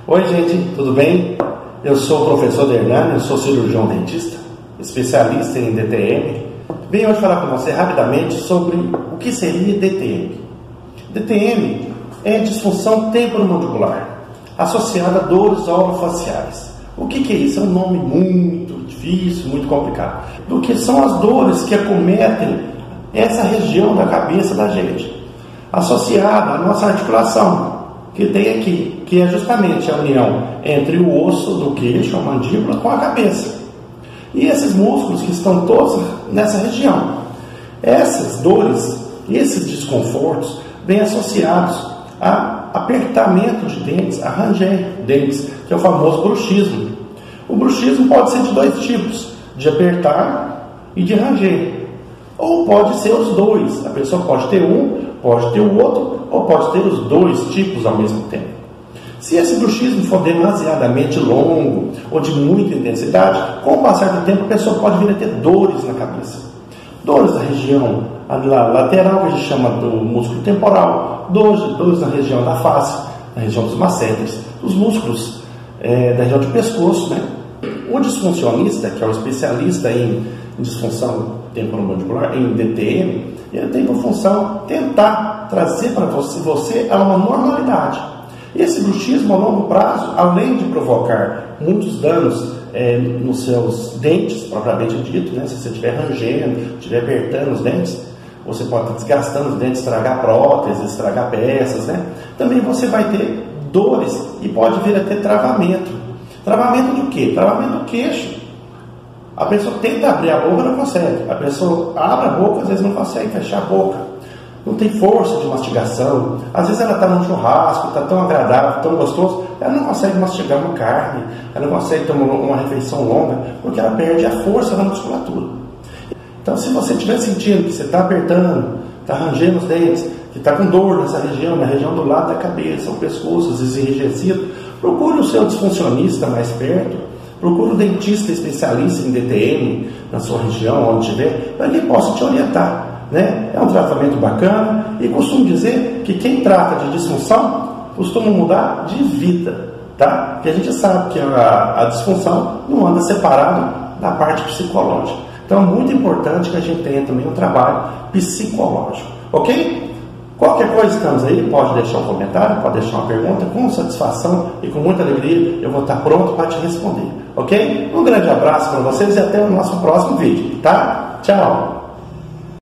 Oi gente, tudo bem? Eu sou o professor Hernani, eu sou cirurgião dentista, especialista em DTM. Venho hoje falar com você rapidamente sobre o que seria DTM. DTM é disfunção temporomandibular, associada a dores orofaciais. O que é isso? É um nome muito difícil, muito complicado. Do que são as dores que acometem essa região da cabeça da gente, associada à nossa articulação, que tem aqui, que é justamente a união entre o osso do queixo, a mandíbula, com a cabeça. E esses músculos que estão todos nessa região. Essas dores, esses desconfortos, vêm associados a apertamento de dentes, a ranger dentes, que é o famoso bruxismo. O bruxismo pode ser de dois tipos, de apertar e de ranger. Ou pode ser os dois, a pessoa pode ter um, pode ter o outro, ou pode ter os dois tipos ao mesmo tempo. Se esse bruxismo for demasiadamente longo ou de muita intensidade, com o passar do tempo a pessoa pode vir a ter dores na cabeça. Dores na região lateral, que a gente chama do músculo temporal, dores na região da face, na região dos masseteres, os músculos da região do pescoço, né? O disfuncionista, que é o especialista em disfunção temporomandibular, em DTM, ele tem por função tentar trazer para você a uma normalidade. Esse bruxismo a longo prazo, além de provocar muitos danos nos seus dentes, propriamente dito, né? Se você estiver rangendo, estiver apertando os dentes, você pode estar desgastando os dentes, estragar próteses, estragar peças, né? Também você vai ter dores e pode vir a ter travamento. Travamento do quê? Travamento do queixo. A pessoa tenta abrir a boca, não consegue. A pessoa abre a boca, às vezes não consegue fechar a boca. Não tem força de mastigação. Às vezes ela está num churrasco, está tão agradável, tão gostoso, ela não consegue mastigar uma carne, ela não consegue ter uma refeição longa, porque ela perde a força da musculatura. Então, se você estiver sentindo que você está apertando, está rangendo os dentes, que está com dor nessa região, na região do lado da cabeça, o pescoço, às vezes enrijecido, procure o seu disfuncionista mais perto, procure um dentista especialista em DTM na sua região, onde estiver, para que ele possa te orientar. Né? É um tratamento bacana e costumo dizer que quem trata de disfunção costuma mudar de vida, tá? Porque a gente sabe que a disfunção não anda separado da parte psicológica. Então é muito importante que a gente tenha também um trabalho psicológico, ok? Qualquer coisa estamos aí, pode deixar um comentário, pode deixar uma pergunta, com satisfação e com muita alegria eu vou estar pronto para te responder, ok? Um grande abraço para vocês e até o nosso próximo vídeo, tá? Tchau!